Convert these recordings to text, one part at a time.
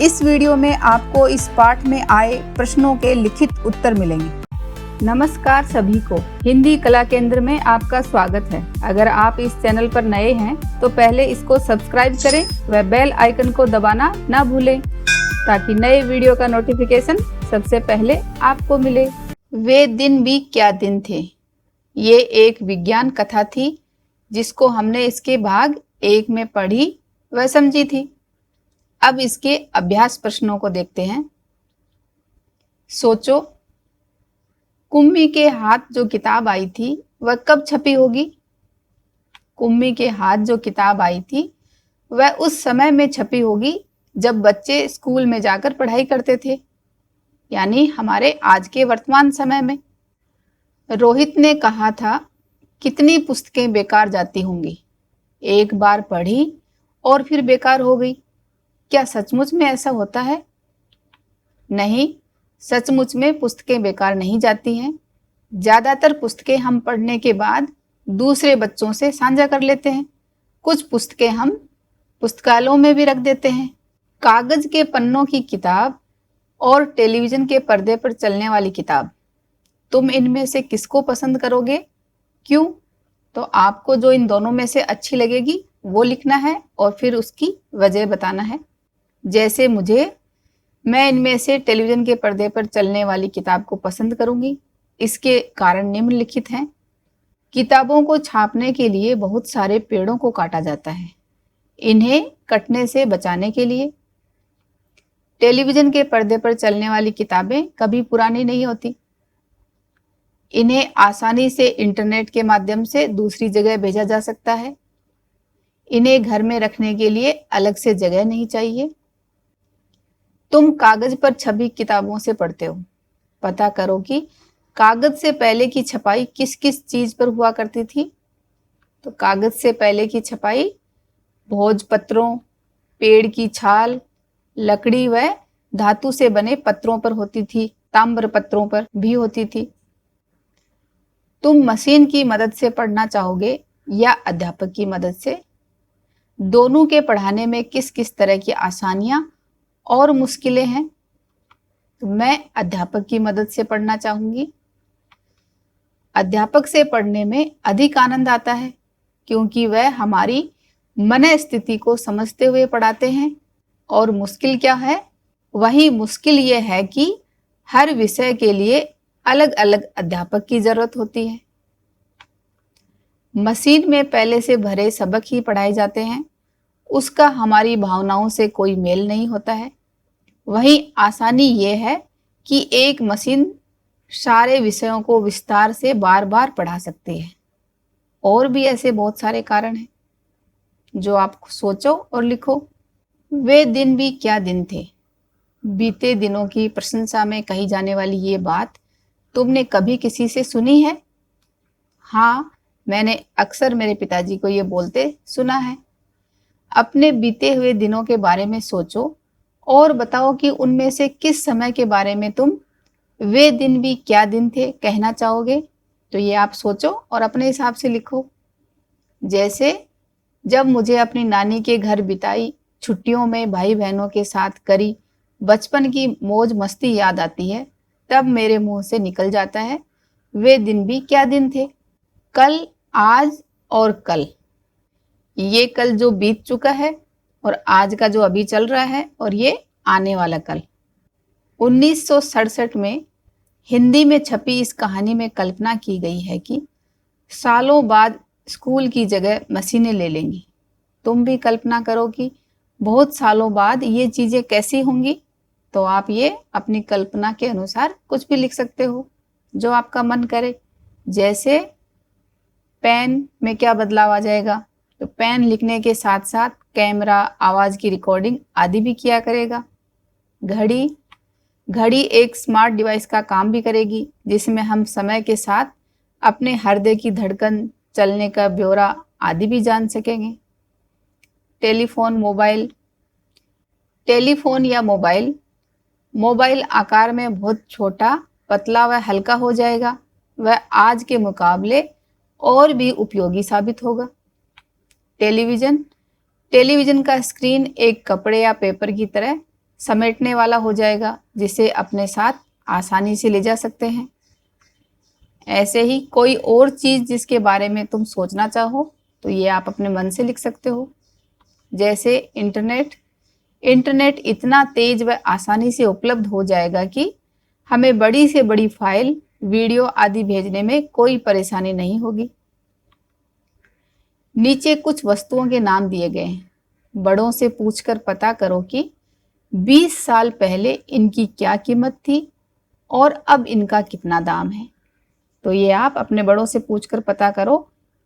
इस वीडियो में आपको इस पाठ में आए प्रश्नों के लिखित उत्तर मिलेंगे। नमस्कार सभी को, हिंदी कला केंद्र में आपका स्वागत है। अगर आप इस चैनल पर नए हैं तो पहले इसको सब्सक्राइब करें व बेल आइकन को दबाना ना भूलें ताकि नए वीडियो का नोटिफिकेशन सबसे पहले आपको मिले। वे दिन भी क्या दिन थे। ये एक विज्ञान कथा थी जिसको हमने इसके भाग 1 में पढ़ी व समझी थी। अब इसके अभ्यास प्रश्नों को देखते हैं। सोचो, कुम्मी के हाथ जो किताब आई थी वह कब छपी होगी। कुम्मी के हाथ जो किताब आई थी वह उस समय में छपी होगी जब बच्चे स्कूल में जाकर पढ़ाई करते थे, यानी हमारे आज के वर्तमान समय में। रोहित ने कहा था, कितनी पुस्तकें बेकार जाती होंगी। एक बार पढ़ी और फिर बेकार हो गई। क्या सचमुच में ऐसा होता है? नहीं, सचमुच में पुस्तकें बेकार नहीं जाती हैं। ज़्यादातर पुस्तकें हम पढ़ने के बाद दूसरे बच्चों से साझा कर लेते हैं। कुछ पुस्तकें हम पुस्तकालयों में भी रख देते हैं। कागज़ के पन्नों की किताब और टेलीविज़न के पर्दे पर चलने वाली किताब, तुम इनमें से किसको पसंद करोगे? क्यों? तो आपको जो इन दोनों में से अच्छी लगेगी वो लिखना है और फिर उसकी वजह बताना है। जैसे मैं इनमें से टेलीविज़न के पर्दे पर चलने वाली किताब को पसंद करूंगी। इसके कारण निम्नलिखित हैं। किताबों को छापने के लिए बहुत सारे पेड़ों को काटा जाता है, इन्हें कटने से बचाने के लिए। टेलीविज़न के पर्दे पर चलने वाली किताबें कभी पुरानी नहीं होती, इन्हें आसानी से इंटरनेट के माध्यम से दूसरी जगह भेजा जा सकता है। इन्हें घर में रखने के लिए अलग से जगह नहीं चाहिए। तुम कागज पर छपी किताबों से पढ़ते हो। पता करो कि कागज से पहले की छपाई किस किस चीज पर हुआ करती थी। तो कागज से पहले की छपाई भोजपत्रों, पेड़ की छाल, लकड़ी व धातु से बने पत्रों पर होती थी। ताम्र पत्रों पर भी होती थी। तुम मशीन की मदद से पढ़ना चाहोगे या अध्यापक की मदद से? दोनों के पढ़ाने में किस किस तरह की आसानियां और मुश्किलें हैं? तो मैं अध्यापक की मदद से पढ़ना चाहूंगी। अध्यापक से पढ़ने में अधिक आनंद आता है क्योंकि वह हमारी मन स्थिति को समझते हुए पढ़ाते हैं। और मुश्किल क्या है? वही मुश्किल ये है कि हर विषय के लिए अलग अलग अध्यापक की जरूरत होती है। मशीन में पहले से भरे सबक ही पढ़ाए जाते हैं, उसका हमारी भावनाओं से कोई मेल नहीं होता है। वहीं आसानी ये है कि एक मशीन सारे विषयों को विस्तार से बार बार पढ़ा सकती है। और भी ऐसे बहुत सारे कारण हैं जो आप सोचो और लिखो। वे दिन भी क्या दिन थे। बीते दिनों की प्रशंसा में कही जाने वाली ये बात तुमने कभी किसी से सुनी है? हाँ, मैंने अक्सर मेरे पिताजी को ये बोलते सुना है। अपने बीते हुए दिनों के बारे में सोचो और बताओ कि उनमें से किस समय के बारे में तुम वे दिन भी क्या दिन थे कहना चाहोगे। तो ये आप सोचो और अपने हिसाब से लिखो। जैसे जब मुझे अपनी नानी के घर बिताई छुट्टियों में भाई बहनों के साथ करी बचपन की मौज मस्ती याद आती है, तब मेरे मुंह से निकल जाता है, वे दिन भी क्या दिन थे। कल, आज और कल। ये कल जो बीत चुका है और आज का जो अभी चल रहा है और ये आने वाला कल। 1967 में हिंदी में छपी इस कहानी में कल्पना की गई है कि सालों बाद स्कूल की जगह मशीनें ले लेंगी। तुम भी कल्पना करो कि बहुत सालों बाद ये चीज़ें कैसी होंगी। तो आप ये अपनी कल्पना के अनुसार कुछ भी लिख सकते हो जो आपका मन करे। जैसे पेन में क्या बदलाव आ जाएगा, तो पेन लिखने के साथ साथ कैमरा, आवाज़ की रिकॉर्डिंग आदि भी किया करेगा। घड़ी एक स्मार्ट डिवाइस का काम भी करेगी जिसमें हम समय के साथ अपने हृदय की धड़कन, चलने का ब्यौरा आदि भी जान सकेंगे। टेलीफोन या मोबाइल आकार में बहुत छोटा, पतला व हल्का हो जाएगा। वह आज के मुकाबले और भी उपयोगी साबित होगा। टेलीविज़न का स्क्रीन एक कपड़े या पेपर की तरह समेटने वाला हो जाएगा, जिसे अपने साथ आसानी से ले जा सकते हैं। ऐसे ही कोई और चीज़ जिसके बारे में तुम सोचना चाहो तो ये आप अपने मन से लिख सकते हो। जैसे इंटरनेट इतना तेज व आसानी से उपलब्ध हो जाएगा कि हमें बड़ी से बड़ी फाइल, वीडियो आदि भेजने में कोई परेशानी नहीं होगी। नीचे कुछ वस्तुओं के नाम दिए गए हैं। बड़ों से पूछकर पता करो कि 20 साल पहले इनकी क्या कीमत थी और अब इनका कितना दाम है। तो ये आप अपने बड़ों से पूछकर पता करो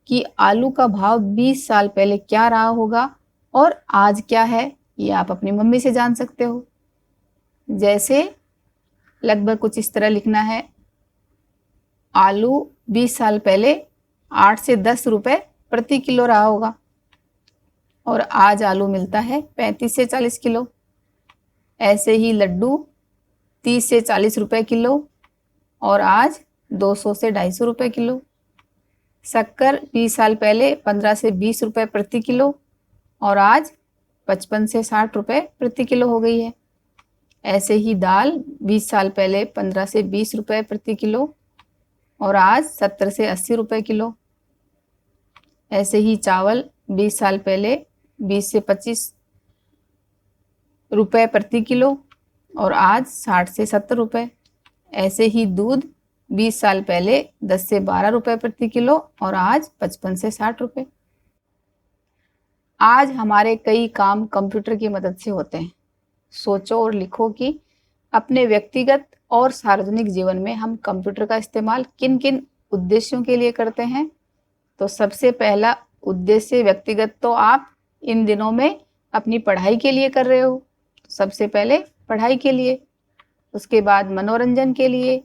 कि आलू का भाव 20 साल पहले क्या रहा होगा और आज क्या है। ये आप अपनी मम्मी से जान सकते हो। जैसे लगभग कुछ इस तरह लिखना है, आलू 20 साल पहले 8 से 10 रुपए प्रति किलो रहा होगा और आज आलू मिलता है 35 से 40 किलो। ऐसे ही लड्डू 30 से 40 रुपए किलो और आज 200 से 250 रुपए किलो। शक्कर 20 साल पहले 15 से 20 रुपए प्रति किलो और आज 55 से 60 रुपए प्रति किलो हो गई है। ऐसे ही दाल 20 साल पहले 15 से 20 रुपए प्रति किलो और आज 70 से 80 रुपए किलो। ऐसे ही चावल 20 साल पहले 20 से 25 रुपए प्रति किलो और आज 60 से 70 रुपए। ऐसे ही दूध 20 साल पहले 10 से 12 रुपए प्रति किलो और आज 55 से 60 रुपए। आज हमारे कई काम कंप्यूटर की मदद से होते हैं। सोचो और लिखो कि अपने व्यक्तिगत और सार्वजनिक जीवन में हम कंप्यूटर का इस्तेमाल किन किन उद्देश्यों के लिए करते हैं। तो सबसे पहला उद्देश्य व्यक्तिगत तो आप इन दिनों में अपनी पढ़ाई के लिए कर रहे हो। सबसे पहले पढ़ाई के लिए, उसके बाद मनोरंजन के लिए,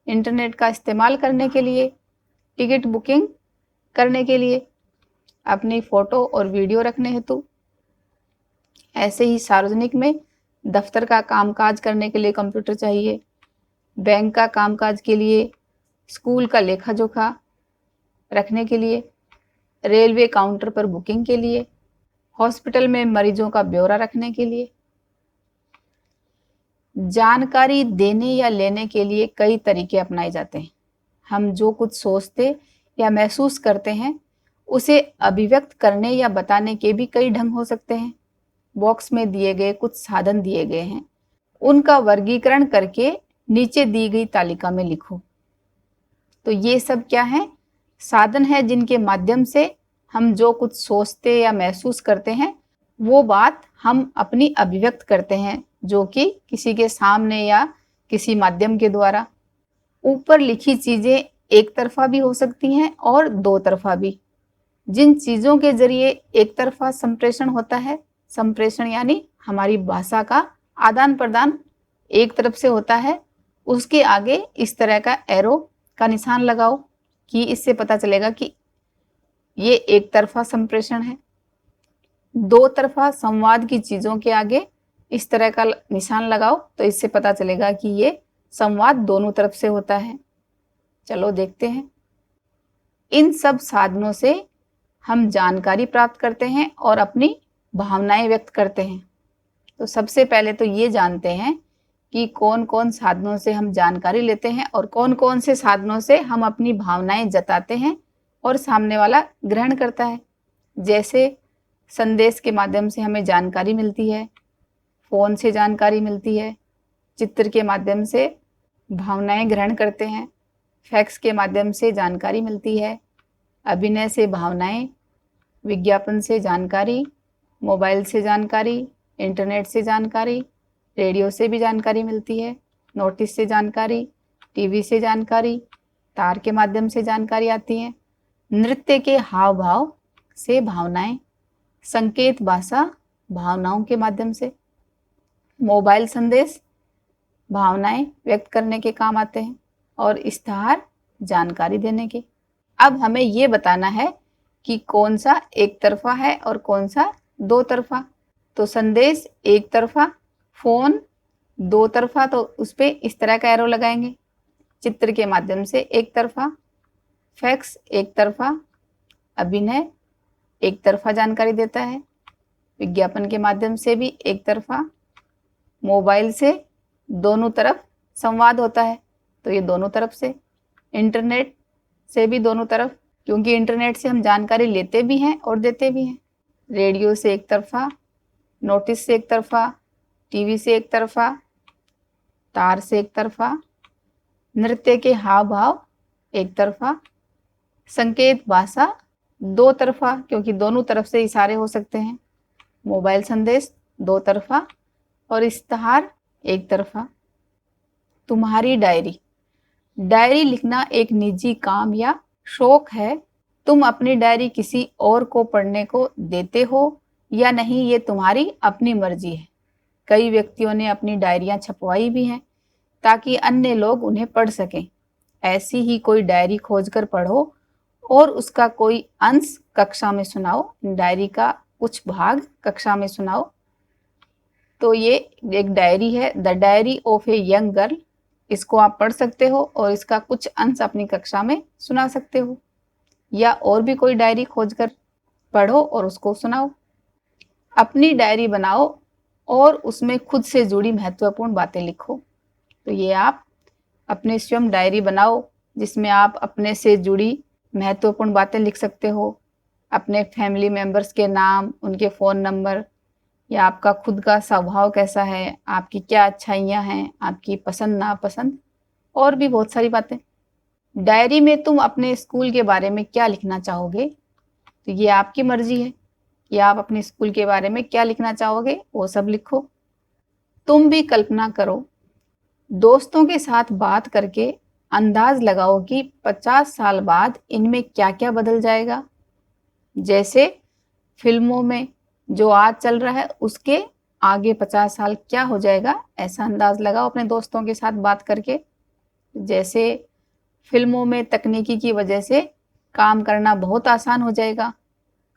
इंटरनेट का इस्तेमाल करने के लिए, टिकट बुकिंग करने के लिए, अपनी फ़ोटो और वीडियो रखने हेतु। ऐसे ही सार्वजनिक में दफ्तर का कामकाज करने के लिए कंप्यूटर चाहिए, बैंक का कामकाज के लिए, स्कूल का लेखा जोखा रखने के लिए, रेलवे काउंटर पर बुकिंग के लिए, हॉस्पिटल में मरीजों का ब्यौरा रखने के लिए। जानकारी देने या लेने के लिए कई तरीके अपनाए जाते हैं। हम जो कुछ सोचते या महसूस करते हैं उसे अभिव्यक्त करने या बताने के भी कई ढंग हो सकते हैं। बॉक्स में दिए गए कुछ साधन दिए गए हैं, उनका वर्गीकरण करके नीचे दी गई तालिका में लिखो। तो ये सब क्या है? साधन है जिनके माध्यम से हम जो कुछ सोचते या महसूस करते हैं वो बात हम अपनी अभिव्यक्त करते हैं, जो कि किसी के सामने या किसी माध्यम के द्वारा। ऊपर लिखी चीजें एक तरफा भी हो सकती हैं और दो तरफा भी। जिन चीजों के जरिए एक तरफा संप्रेषण होता है, संप्रेषण यानी हमारी भाषा का आदान प्रदान एक तरफ से होता है, उसके आगे इस तरह का एरो का निशान लगाओ कि इससे पता चलेगा कि ये एक तरफा संप्रेषण है। दो तरफा संवाद की चीजों के आगे इस तरह का निशान लगाओ तो इससे पता चलेगा कि ये संवाद दोनों तरफ से होता है। चलो देखते हैं। इन सब साधनों से हम जानकारी प्राप्त करते हैं और अपनी भावनाएं व्यक्त करते हैं। तो सबसे पहले तो ये जानते हैं कि कौन कौन साधनों से हम जानकारी लेते हैं और कौन कौन से साधनों से हम अपनी भावनाएं जताते हैं और सामने वाला ग्रहण करता है। जैसे संदेश के माध्यम से हमें जानकारी मिलती है, फ़ोन से जानकारी मिलती है, चित्र के माध्यम से भावनाएं ग्रहण करते हैं, फैक्स के माध्यम से जानकारी मिलती है, अभिनय से भावनाएं, विज्ञापन से जानकारी, मोबाइल से जानकारी, इंटरनेट से जानकारी, रेडियो से भी जानकारी मिलती है, नोटिस से जानकारी, टीवी से जानकारी, तार के माध्यम से जानकारी आती है, नृत्य के हाव भाव से भावनाएं, संकेत भाषा भावनाओं के माध्यम से, मोबाइल संदेश भावनाएं व्यक्त करने के काम आते हैं और इश्तहार जानकारी देने के। अब हमें ये बताना है कि कौन सा एक तरफा है और कौन सा दो तरफा। तो संदेश एक तरफा, फोन दो तरफा, तो उस पर इस तरह का एरो लगाएंगे। चित्र के माध्यम से एक तरफा, फैक्स एक तरफा, अभिनय एक तरफा जानकारी देता है, विज्ञापन के माध्यम से भी एक तरफा, मोबाइल से दोनों तरफ संवाद होता है, तो ये दोनों तरफ से। इंटरनेट से भी दोनों तरफ, क्योंकि इंटरनेट से हम जानकारी लेते भी हैं और देते भी हैं। रेडियो से एक तरफा, नोटिस से एक तरफा, टीवी से एक तरफा, तार से एक तरफा, नृत्य के हाव भाव एक तरफा, संकेत भाषा दो तरफा, क्योंकि दोनों तरफ से इशारे हो सकते हैं। मोबाइल संदेश दो तरफा और इश्तहार एक तरफा। तुम्हारी डायरी। डायरी लिखना एक निजी काम या शौक है। तुम अपनी डायरी किसी और को पढ़ने को देते हो या नहीं, ये तुम्हारी अपनी मर्जी है। कई व्यक्तियों ने अपनी डायरियां छपवाई भी हैं ताकि अन्य लोग उन्हें पढ़ सकें। ऐसी ही कोई डायरी खोजकर पढ़ो और उसका कोई अंश कक्षा में सुनाओ। डायरी का कुछ भाग कक्षा में सुनाओ। तो ये एक डायरी है, the diary of a young girl. इसको आप पढ़ सकते हो और इसका कुछ अंश अपनी कक्षा में सुना सकते हो, या और भी कोई डायरी खोजकर पढ़ो और उसको सुनाओ। अपनी डायरी बनाओ और उसमें खुद से जुड़ी महत्वपूर्ण बातें लिखो। तो ये आप अपने स्वयं डायरी बनाओ जिसमें आप अपने से जुड़ी महत्वपूर्ण बातें लिख सकते हो। अपने फैमिली मेंबर्स के नाम, उनके फ़ोन नंबर, या आपका खुद का स्वभाव कैसा है, आपकी क्या अच्छाइयाँ हैं, आपकी पसंद नापसंद, और भी बहुत सारी बातें। डायरी में तुम अपने स्कूल के बारे में क्या लिखना चाहोगे, तो ये आपकी मर्जी है कि आप अपने स्कूल के बारे में क्या लिखना चाहोगे, वो सब लिखो। तुम भी कल्पना करो, दोस्तों के साथ बात करके अंदाज लगाओ कि 50 साल बाद इनमें क्या क्या बदल जाएगा। जैसे फिल्मों में जो आज चल रहा है उसके आगे 50 साल क्या हो जाएगा, ऐसा अंदाज लगाओ अपने दोस्तों के साथ बात करके। जैसे फिल्मों में तकनीकी की वजह से काम करना बहुत आसान हो जाएगा।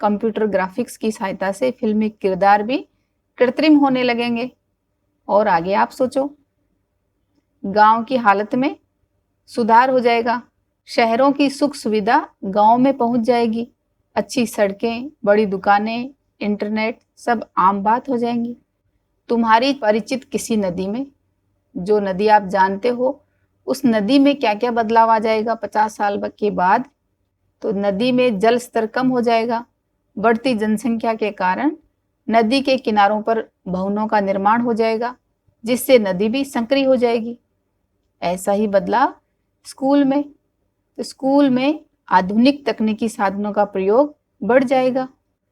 कंप्यूटर ग्राफिक्स की सहायता से फिल्मी किरदार भी कृत्रिम होने लगेंगे। और आगे आप सोचो, गांव की हालत में सुधार हो जाएगा। शहरों की सुख सुविधा गांव में पहुंच जाएगी। अच्छी सड़कें, बड़ी दुकानें, इंटरनेट सब आम बात हो जाएंगी। तुम्हारी परिचित किसी नदी में, जो नदी आप जानते हो, उस नदी में क्या क्या बदलाव आ जाएगा 50 साल के बाद। तो नदी में जल स्तर कम हो जाएगा। बढ़ती जनसंख्या के कारण नदी के किनारों पर भवनों का निर्माण हो जाएगा, जिससे नदी भी संकरी हो जाएगी। ऐसा ही बदलाव स्कूल में, तो स्कूल में आधुनिक तकनीकी साधनों का प्रयोग बढ़ जाएगा।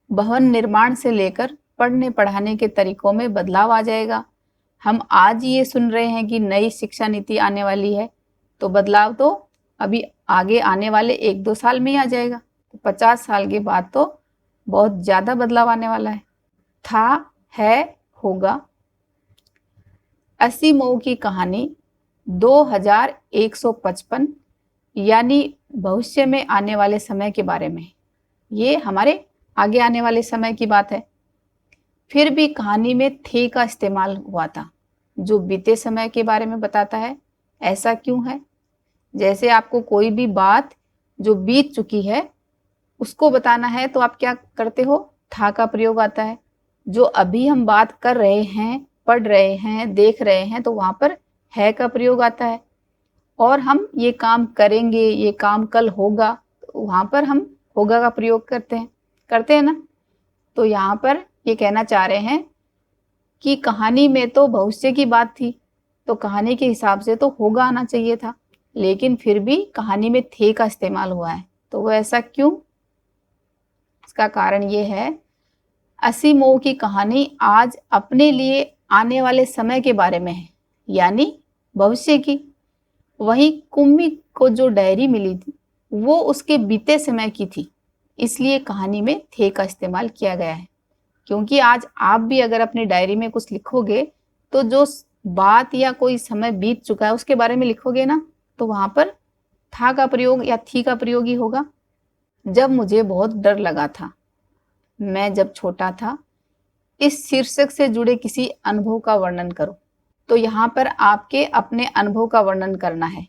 भवन निर्माण से लेकर पढ़ने पढ़ाने के तरीकों में बदलाव आ जाएगा। हम आज ये सुन रहे हैं कि नई शिक्षा नीति आने वाली है, तो बदलाव तो अभी आगे आने वाले 1-2 साल में ही आ जाएगा। तो 50 साल के बाद तो बहुत ज़्यादा बदलाव आने वाला है। था, है, होगा। असीमोव की कहानी 2155 यानी भविष्य में आने वाले समय के बारे में। ये हमारे आगे आने वाले समय की बात है। फिर भी कहानी में थे का इस्तेमाल हुआ था, जो बीते समय के बारे में बताता है। ऐसा क्यों है? जैसे आपको कोई भी बात जो बीत चुकी है उसको बताना है तो आप क्या करते हो? था का प्रयोग आता है। जो अभी हम बात कर रहे हैं, पढ़ रहे हैं, देख रहे हैं, तो वहाँ पर है का प्रयोग आता है। और हम ये काम करेंगे, ये काम कल होगा, तो वहाँ पर हम होगा का प्रयोग करते हैं ना। तो यहाँ पर ये कहना चाह रहे हैं कि कहानी में तो भविष्य की बात थी, तो कहानी के हिसाब से तो होगा आना चाहिए था, लेकिन फिर भी कहानी में थे का इस्तेमाल हुआ है। तो वो ऐसा क्यों? इसका कारण ये है, असीमोव की कहानी आज अपने लिए आने वाले समय के बारे में है, यानी भविष्य की। वहीं कुम्मी को जो डायरी मिली थी वो उसके बीते समय की थी, इसलिए कहानी में थे का इस्तेमाल किया गया है। क्योंकि आज आप भी अगर अपनी डायरी में कुछ लिखोगे तो जो बात या कोई समय बीत चुका है उसके बारे में लिखोगे ना, तो वहां पर था का प्रयोग या थी का प्रयोग ही होगा। जब मुझे बहुत डर लगा था, मैं जब छोटा था, इस शीर्षक से जुड़े किसी अनुभव का वर्णन करो। तो यहाँ पर आपके अपने अनुभव का वर्णन करना है।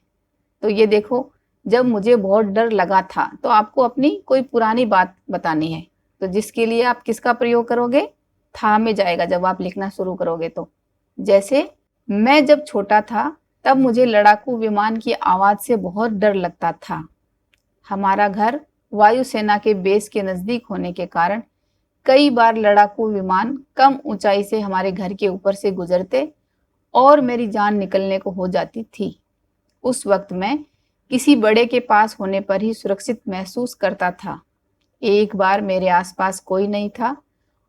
तो ये देखो, जब मुझे बहुत डर लगा था, तो आपको अपनी कोई पुरानी बात बतानी है, तो जिसके लिए आप किसका प्रयोग करोगे? था में जाएगा जब आप लिखना शुरू करोगे। तो जैसे मैं जब छोटा था तब मुझे लड़ाकू विमान की आवाज़ से बहुत डर लगता था। हमारा घर वायुसेना के बेस के नज़दीक होने के कारण कई बार लड़ाकू विमान कम ऊंचाई से हमारे घर के ऊपर से गुजरते और मेरी जान निकलने को हो जाती थी। उस वक्त मैं किसी बड़े के पास होने पर ही सुरक्षित महसूस करता था। एक बार मेरे आसपास कोई नहीं था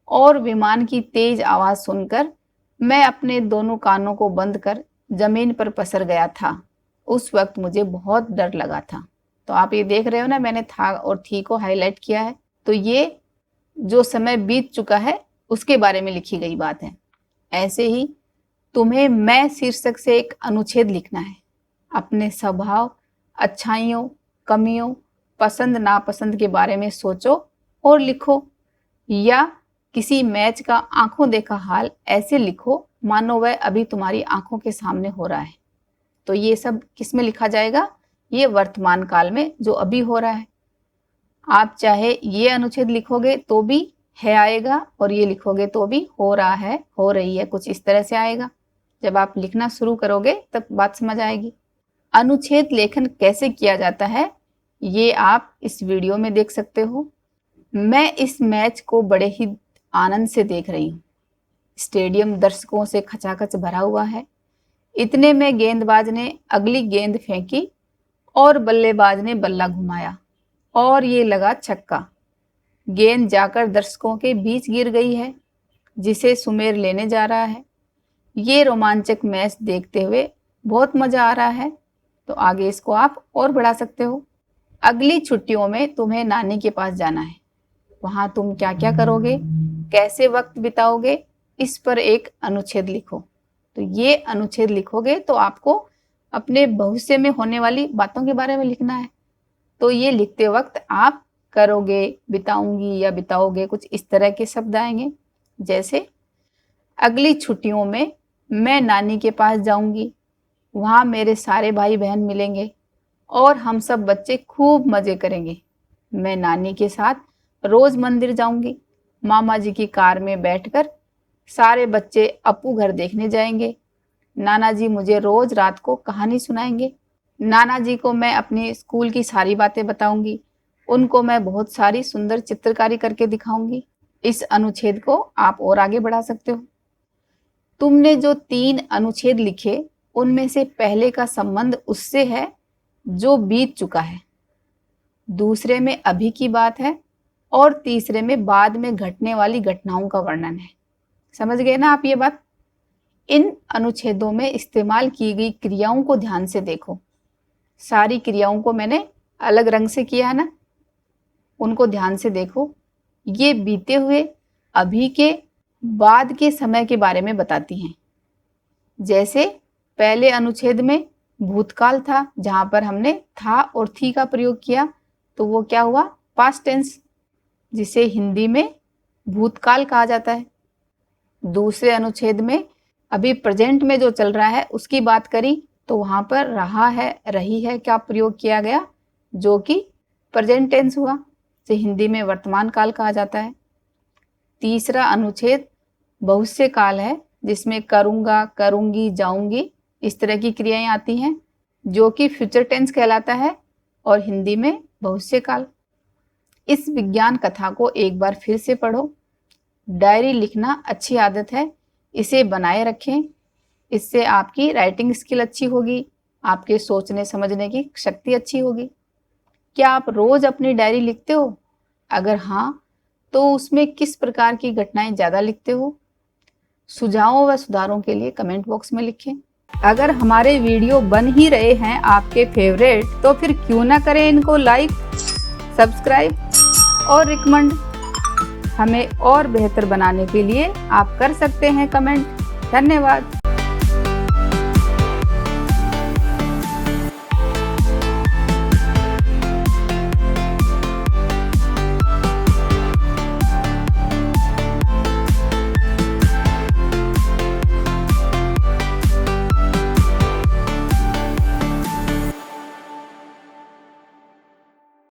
और विमान की तेज आवाज़ सुनकर मैं अपने दोनों कानों को बंद कर जमीन पर पसर गया था। उस वक्त मुझे बहुत डर लगा था। तो आप ये देख रहे हो ना, मैंने था और थी को हाईलाइट किया है। तो ये जो समय बीत चुका है उसके बारे में लिखी गई बात है। ऐसे ही तुम्हें मैं शीर्षक से एक अनुच्छेद लिखना है। अपने स्वभाव, अच्छाइयों, कमियों, पसंद नापसंद के बारे में सोचो और लिखो, या किसी मैच का आंखों देखा हाल ऐसे लिखो मानो वह अभी तुम्हारी आंखों के सामने हो रहा है। तो ये सब किस में लिखा जाएगा? ये वर्तमान काल में जो अभी हो रहा है। आप चाहे ये अनुच्छेद लिखोगे तो भी है आएगा, और ये लिखोगे तो भी हो रहा है, हो रही है, कुछ इस तरह से आएगा। जब आप लिखना शुरू करोगे तब बात समझ आएगी। अनुच्छेद लेखन कैसे किया जाता है ये आप इस वीडियो में देख सकते हो। मैं इस मैच को बड़े ही आनंद से देख रही हूँ। स्टेडियम दर्शकों से खचाखच भरा हुआ है। इतने में गेंदबाज ने अगली गेंद फेंकी और बल्लेबाज ने बल्ला घुमाया और ये लगा छक्का। गेंद जाकर दर्शकों के बीच गिर गई है, जिसे सुमेर लेने जा रहा है। ये रोमांचक मैच देखते हुए बहुत मजा आ रहा है। तो आगे इसको आप और बढ़ा सकते हो। अगली छुट्टियों में तुम्हें नानी के पास जाना है। वहां तुम क्या क्या करोगे, कैसे वक्त बिताओगे, इस पर एक अनुच्छेद लिखो। तो ये अनुच्छेद लिखोगे तो आपको अपने भविष्य में होने वाली बातों के बारे में लिखना है। तो ये लिखते वक्त आप करोगे, बिताऊंगी या बिताओगे, कुछ इस तरह के शब्द आएंगे। जैसे अगली छुट्टियों में मैं नानी के पास जाऊंगी, वहाँ मेरे सारे भाई बहन मिलेंगे और हम सब बच्चे खूब मज़े करेंगे। मैं नानी के साथ रोज़ मंदिर जाऊंगी। मामा जी की कार में बैठकर सारे बच्चे अपू घर देखने जाएंगे। नाना जी मुझे रोज़ रात को कहानी सुनाएंगे। नाना जी को मैं अपनी स्कूल की सारी बातें बताऊंगी। उनको मैं बहुत सारी सुंदर चित्रकारी करके दिखाऊंगी। इस अनुच्छेद को आप और आगे बढ़ा सकते हो। तुमने जो 3 अनुच्छेद लिखे उनमें से पहले का संबंध उससे है जो बीत चुका है, दूसरे में अभी की बात है और तीसरे में बाद में घटने वाली घटनाओं का वर्णन है। समझ गए ना आप ये बात? इन अनुच्छेदों में इस्तेमाल की गई क्रियाओं को ध्यान से देखो। सारी क्रियाओं को मैंने अलग रंग से किया है ना, उनको ध्यान से देखो। ये बीते हुए, अभी के, बाद के समय के बारे में बताती हैं। जैसे पहले अनुच्छेद में भूतकाल था, जहां पर हमने था और थी का प्रयोग किया, तो वो क्या हुआ? पास्ट टेंस, जिसे हिंदी में भूतकाल कहा जाता है। दूसरे अनुच्छेद में अभी प्रेजेंट में जो चल रहा है उसकी बात करी, तो वहां पर रहा है, रही है का प्रयोग किया गया, जो कि प्रेजेंट टेंस हुआ, जिसे हिंदी में वर्तमान काल कहा जाता है। तीसरा अनुच्छेद भविष्य काल है, जिसमें करूंगा, करूंगी, जाऊंगी, इस तरह की क्रियाएं आती हैं, जो कि फ्यूचर टेंस कहलाता है और हिंदी में भविष्य काल। इस विज्ञान कथा को एक बार फिर से पढ़ो। डायरी लिखना अच्छी आदत है, इसे बनाए रखें। इससे आपकी राइटिंग स्किल अच्छी होगी, आपके सोचने समझने की शक्ति अच्छी होगी। क्या आप रोज अपनी डायरी लिखते हो? अगर हाँ, तो उसमें किस प्रकार की घटनाएं ज़्यादा लिखते हो? सुझावों व सुधारों के लिए कमेंट बॉक्स में लिखें। अगर हमारे वीडियो बन ही रहे हैं आपके फेवरेट, तो फिर क्यों ना करें इनको लाइक, सब्सक्राइब और रिकमेंड। हमें और बेहतर बनाने के लिए आप कर सकते हैं कमेंट। धन्यवाद।